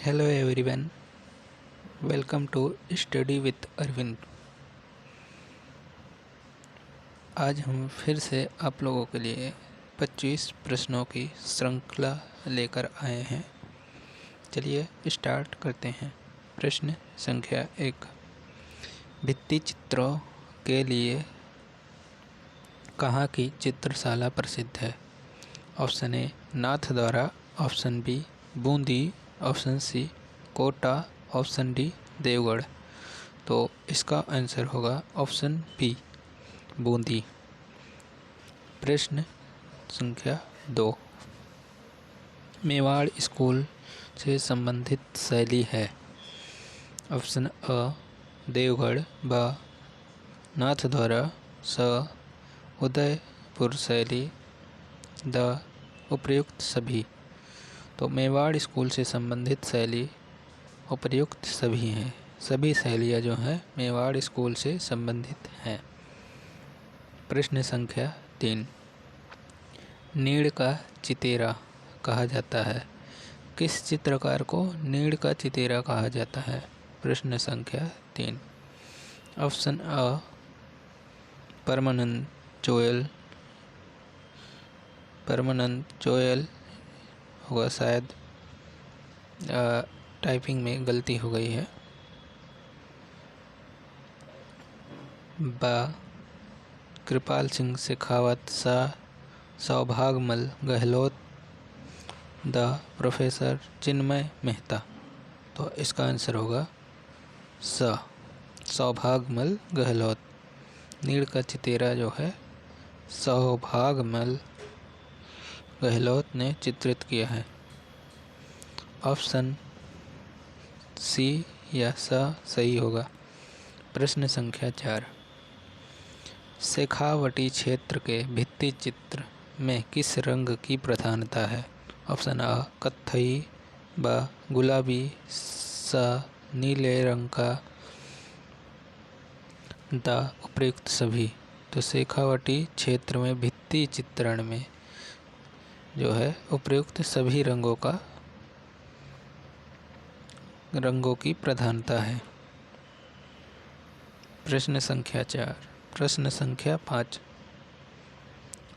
Hello everyone, welcome to study with Arvind. आज हम फिर से आप लोगों के लिए 25 प्रश्नों की श्रृंखला लेकर आए हैं। चलिए स्टार्ट करते हैं। प्रश्न संख्या 1, भित्ति चित्रों के लिए कहाँ की चित्रशाला प्रसिद्ध है? Option A Nathdwara, option B Bundi, option C Kota, option D Devgarh. तो इसका आंसर होगा ऑप्शन बी बूंदी। प्रश्न संख्या 2, मेवाड़ स्कूल से संबंधित शैली है? ऑप्शन अ देवगढ़, ब नाथद्वारा, स उदयपुर शैली, द उपर्युक्त सभी। तो मेवाड़ स्कूल से संबंधित शैली उपर्युक्त सभी हैं। सभी शैलियाँ जो हैं मेवाड़ स्कूल से संबंधित हैं। प्रश्न संख्या 3, नीड़ का चितेरा कहा जाता है? किस चित्रकार को नीड़ का चितेरा कहा जाता है? प्रश्न संख्या 3, ऑप्शन अ परमानंद चोयल होगा, शायद टाइपिंग में गलती हो गई है। ब कृपाल सिंह शेखावत, सा सौभाग्यमल गहलोत, द प्रोफेसर चिन्मय मेहता। तो इसका आंसर होगा स सौभाग्यमल गहलोत। नीड़ का चितेरा जो है सौभाग्यमल गहलोत ने चित्रित किया है। ऑप्शन सी या स सही होगा। प्रश्न संख्या 4, शेखावटी क्षेत्र के भित्ति चित्र में किस रंग की प्रधानता है? ऑप्शन अ कत्थई, ब गुलाबी, स नीले रंग का, द उपर्युक्त सभी। तो शेखावटी क्षेत्र में भित्ति चित्रण में जो है उपर्युक्त सभी रंगों की प्रधानता है। प्रश्न संख्या 4, प्रश्न संख्या 5,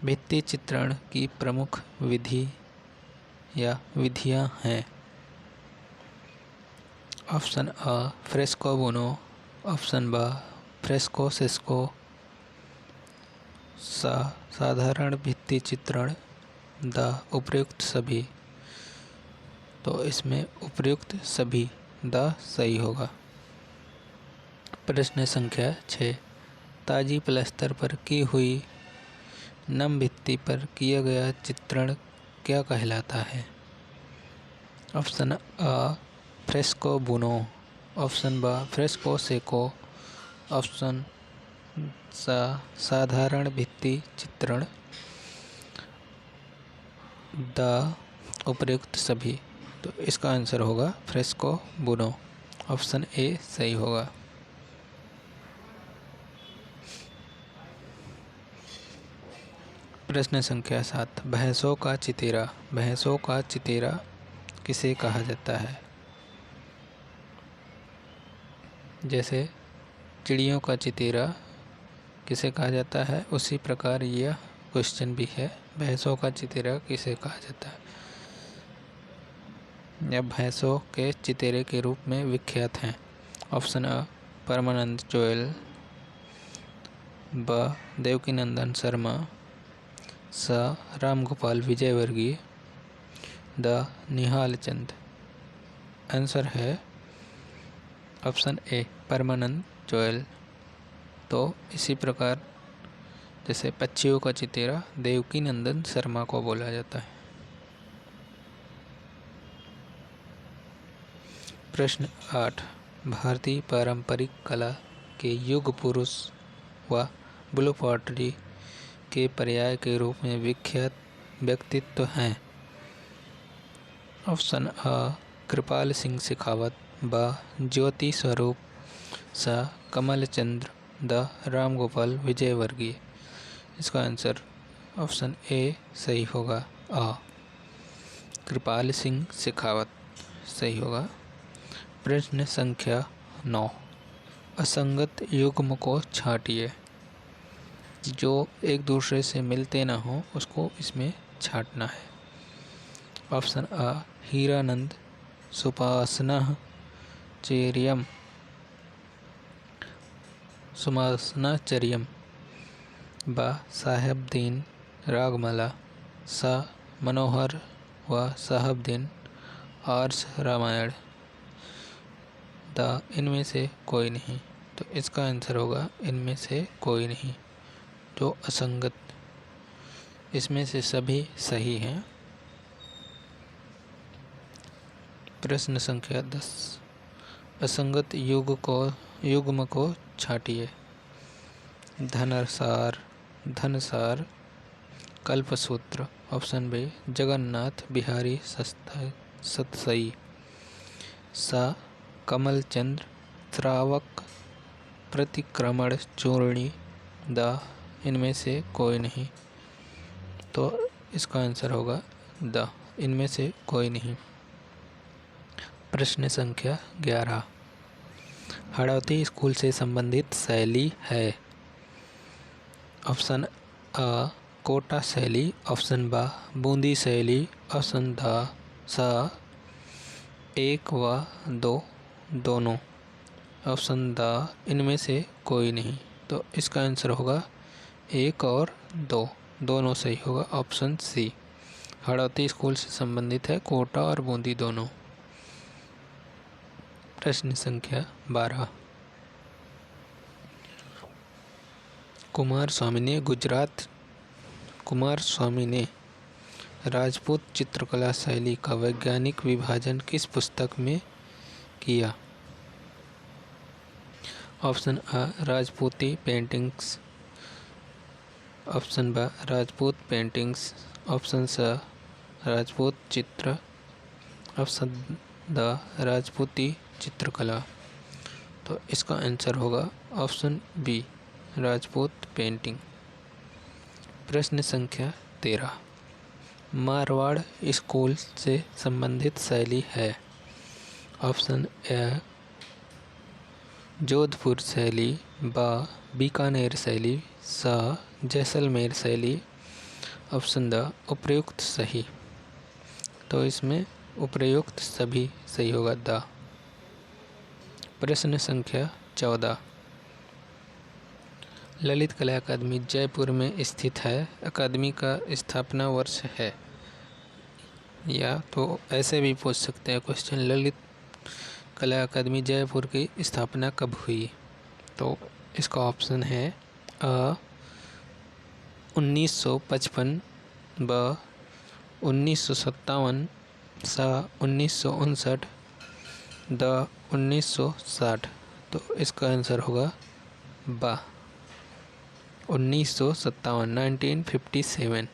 भित्ति चित्रण की प्रमुख विधि या विधियां हैं? ऑप्शन अ फ्रेस्को बुनो, ऑप्शन ब फ्रेस्को सिस्को, साधारण भित्ति चित्रण, द उपर्युक्त सभी। तो इसमें उपर्युक्त सभी द सही होगा। प्रश्न संख्या 6, ताजी प्लस्तर पर की हुई नम भित्ति पर किया गया चित्रण क्या कहलाता है? ऑप्शन अ फ्रेस्को बुनो, ऑप्शन ब फ्रेस्को सेको, ऑप्शन सा साधारण भित्ति चित्रण, द उपर्युक्त सभी। तो इसका आंसर होगा फ्रेस्को बुनो। ऑप्शन ए सही होगा। प्रश्न संख्या 7, भैंसों का चितेरा किसे कहा जाता है? जैसे चिड़ियों का चितेरा किसे कहा जाता है, उसी प्रकार यह क्वेश्चन भी है, भैंसों का चितेरा किसे कहा जाता है? यह भैंसों के चितेरे के रूप में विख्यात हैं। ऑप्शन अ परमानंद चोयल, ब देवकीनंदन शर्मा, स रामगोपाल विजयवर्गीय, द निहाल चंद। आंसर है ऑप्शन ए परमानंद चोयल। तो इसी प्रकार जैसे पक्षियों का चितेरा देवकीनंदन शर्मा को बोला जाता है। प्रश्न 8, भारतीय पारंपरिक कला के युग पुरुष व ब्लू पॉटरी के पर्याय के रूप में विख्यात व्यक्तित्व हैं? ऑप्शन अ कृपाल सिंह शेखावत, ब ज्योति स्वरूप, स कमल चंद्र, द रामगोपाल विजयवर्गीय। इसका आंसर ऑप्शन ए सही होगा, अ कृपाल सिंह शेखावत। सही होगा। प्रश्न संख्या 9, असंगत युग्म को छांटिए। जो एक दूसरे से मिलते ना हो उसको इसमें छांटना है। ऑप्शन आ हीरानंद सुपासना चेरियम सुमासनाचर्यम, बा साहेबदीन रागमाला, सा मनोहर व साहेबदीन आर्ष रामायण, द इनमें से कोई नहीं। तो इसका आंसर होगा इनमें से कोई नहीं। जो असंगत, इसमें से सभी सही हैं। प्रश्न संख्या 10, असंगत युग्म को छांटिए। धनसार धनसार कल्पसूत्र। ऑप्शन बी जगन्नाथ बिहारी सतसई, सा कमलचंद्र श्रावक प्रतिक्रमण चूर्णी, द इनमें से कोई नहीं। तो इसका आंसर होगा द इनमें से कोई नहीं। प्रश्न संख्या 11, हाड़ौती स्कूल से संबंधित शैली है। ऑप्शन आ कोटा शैली, ऑप्शन बा बूंदी शैली, ऑप्शन द सा 1 व 2 दोनों, ऑप्शन द इनमें से कोई नहीं। तो इसका आंसर होगा 1 और 2 दोनों सही होगा। ऑप्शन सी, हाड़ौती स्कूल से संबंधित है कोटा और बूंदी दोनों। प्रश्न संख्या 12, कुमार स्वामी ने राजपूत चित्रकला शैली का वैज्ञानिक विभाजन किस पुस्तक में किया। ऑप्शन आ राजपूती पेंटिंग्स, ऑप्शन बा राजपूत पेंटिंग्स, ऑप्शन सा राजपूत चित्र, ऑप्शन द राजपूती चित्रकला। तो इसका आंसर होगा ऑप्शन बी राजपूत पेंटिंग। प्रश्न संख्या 13, मारवाड़ स्कूल से संबंधित शैली है। ऑप्शन ए जोधपुर शैली, बा बीकानेर शैली, सा जैसलमेर शैली, ऑप्शन द उपर्युक्त सही। तो इसमें उपर्युक्त सभी सही होगा द। प्रश्न संख्या 14, ललित कला अकादमी जयपुर में स्थित है। अकादमी का स्थापना वर्ष है। या तो ऐसे भी पूछ सकते हैं क्वेश्चन, ललित कला अकादमी जयपुर की स्थापना कब हुई। तो इसका ऑप्शन है अ 1955, ब 1957, सा 1959, द 1960। तो इसका आंसर होगा बा 1957, 1957।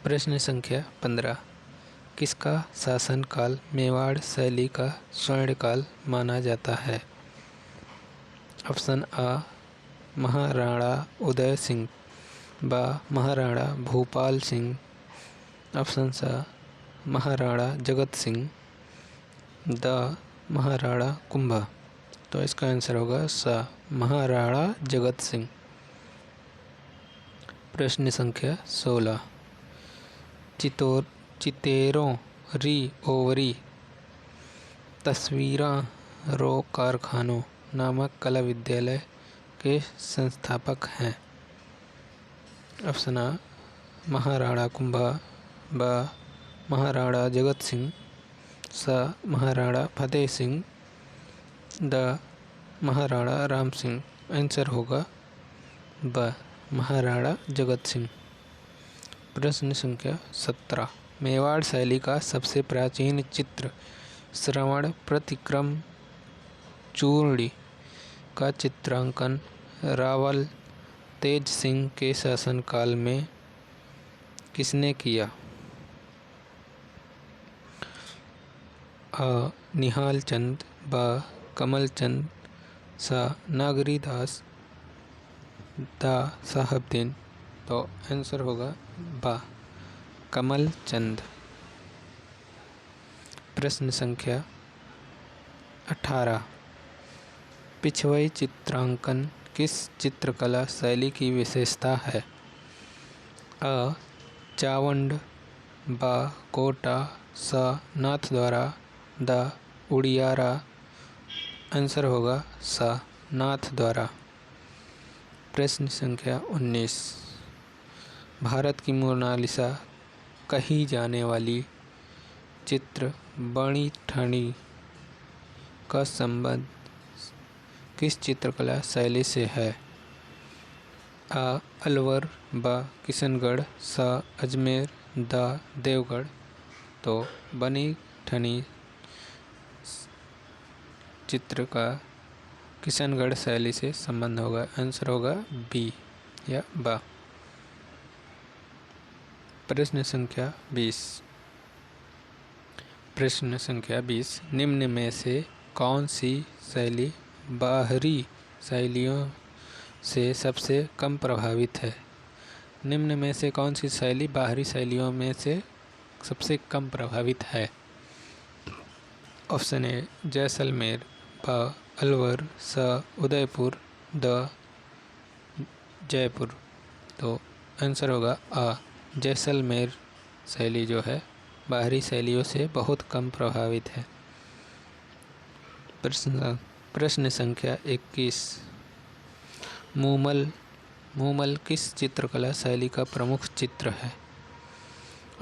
प्रश्न संख्या 15, किसका शासनकाल मेवाड़ शैली का स्वर्णकाल माना जाता है। ऑप्शन आ महाराणा उदय सिंह, बा महाराणा भूपाल सिंह, ऑप्शन सा महाराणा जगत सिंह, द महाराणा कुंभा। तो इसका आंसर होगा सा महाराणा जगत सिंह। प्रश्न संख्या 16, चितेरों री ओवरी तस्वीरां रो कारखानों नामक कला विद्यालय के संस्थापक हैं। ऑप्शन आ महाराणा कुंभा, बा महाराणा जगत सिंह, सा महाराणा फतेह सिंह, द महाराणा राम सिंह। आंसर होगा ब महाराणा जगत सिंह। प्रश्न संख्या 17, मेवाड़ शैली का सबसे प्राचीन चित्र श्रवण प्रतिक्रम चूर्णी का चित्रांकन रावल तेज सिंह के शासनकाल में किसने किया। अ निहाल चंद, बा कमल चंद, सा नागरी दास, दा साहबदीन, तो आंसर होगा बा, कमल चंद। प्रश्न संख्या 18। पिछवई चित्रांकन किस चित्रकला शैली की विशेषता है? अ. चावंड, ब. कोटा, स. नाथद्वारा, द. उड़ियारा। आंसर होगा स. नाथद्वारा। प्रश्न संख्या 19। भारत की मोनालिसा कही जाने वाली चित्र बणी ठनी का संबंध किस चित्रकला शैली से है? अ. अलवर, ब. किशनगढ़, स. अजमेर, द. देवगढ़। तो बनी ठनी चित्र का किशनगढ़ शैली से संबंध होगा। आंसर होगा बी या बा। प्रश्न संख्या 20। प्रश्न संख्या 20। निम्न में से कौन सी शैली बाहरी शैलियों से सबसे कम प्रभावित है? निम्न में से कौन सी शैली बाहरी शैलियों में से सबसे कम प्रभावित है? ऑप्शन ए जैसलमेर, ब. अलवर, स. उदयपुर, द. जयपुर। तो आंसर होगा अ. जैसलमेर शैली जो है बाहरी शैलियों से बहुत कम प्रभावित है। प्रश्न संख्या 21। मूमल किस चित्रकला शैली का प्रमुख चित्र है?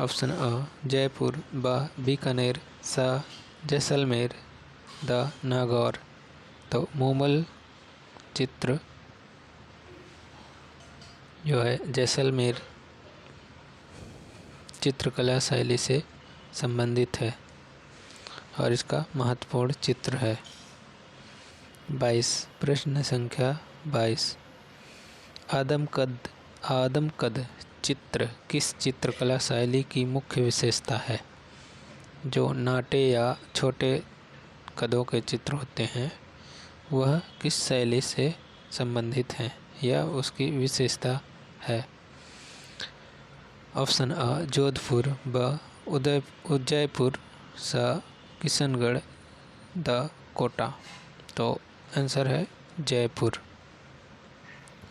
ऑप्शन अ जयपुर, ब. बीकानेर, स. जैसलमेर, द. नागौर। तो मूमल चित्र जो है जैसलमेर चित्रकला शैली से संबंधित है और इसका महत्वपूर्ण चित्र है। 22। प्रश्न संख्या 22। आदमकद चित्र किस चित्रकला शैली की मुख्य विशेषता है? जो नाटे या छोटे कदों के चित्र होते हैं वह किस शैली से संबंधित हैं या उसकी विशेषता है? ऑप्शन अ जोधपुर, ब. उदयपुर, स. किशनगढ़, द. कोटा। तो आंसर है जयपुर,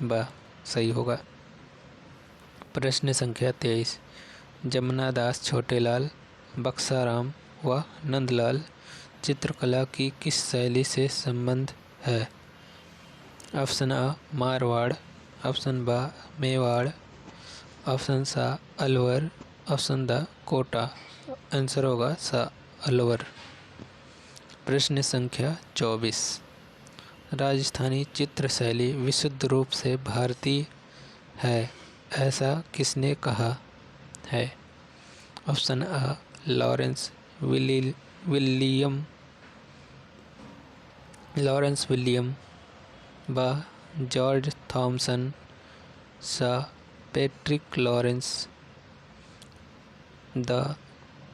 ब. सही होगा। प्रश्न संख्या 23। जमुना दास छोटेलाल, बक्साराम व नंदलाल चित्रकला की किस शैली से संबंध है? ऑप्शन अ मारवाड़, ऑप्शन ब मेवाड़, ऑप्शन सा अलवर, ऑप्शन द कोटा। आंसर होगा सा अलवर। प्रश्न संख्या 24। राजस्थानी चित्र शैली विशुद्ध रूप से भारतीय है ऐसा किसने कहा है? ऑप्शन अ लॉरेंस विलियम, ब. जॉर्ज थॉमसन, स. पैट्रिक लॉरेंस, द.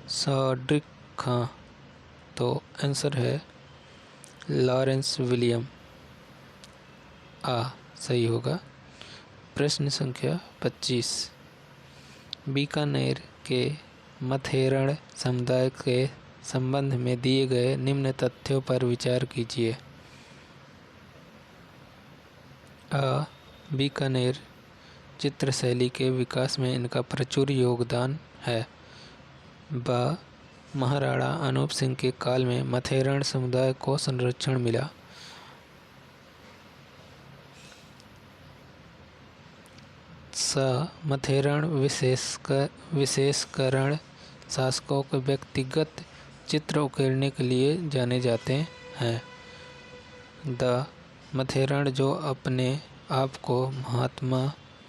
सॉड्रिक खां। तो आंसर है लॉरेंस विलियम, आ. सही होगा। प्रश्न संख्या 25। बीकानेर के मथेरण समुदाय के संबंध में दिए गए निम्न तथ्यों पर विचार कीजिए। अ. बीकानेर चित्र शैली के विकास में इनका प्रचुर योगदान है। ब. महाराणा अनूप सिंह के काल में मथेरण समुदाय को संरक्षण मिला। स. मथेरण विशेषकरण शासकों के व्यक्तिगत चित्र उकेरने के लिए जाने जाते हैं। द. मथेरण जो अपने आप को महात्मा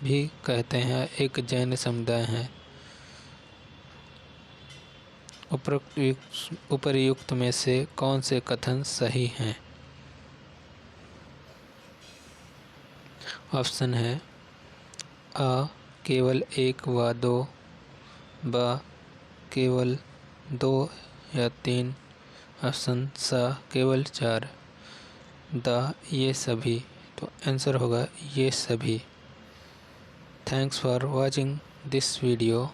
भी कहते हैं एक जैन समुदाय है। उपर्युक्त में से कौन से कथन सही हैं? ऑप्शन है अ केवल 1 व 2, ब. केवल 2 या 3, ऑप्शन स केवल 4, द. ये सभी। तो आंसर होगा ये सभी। Thanks for watching this video.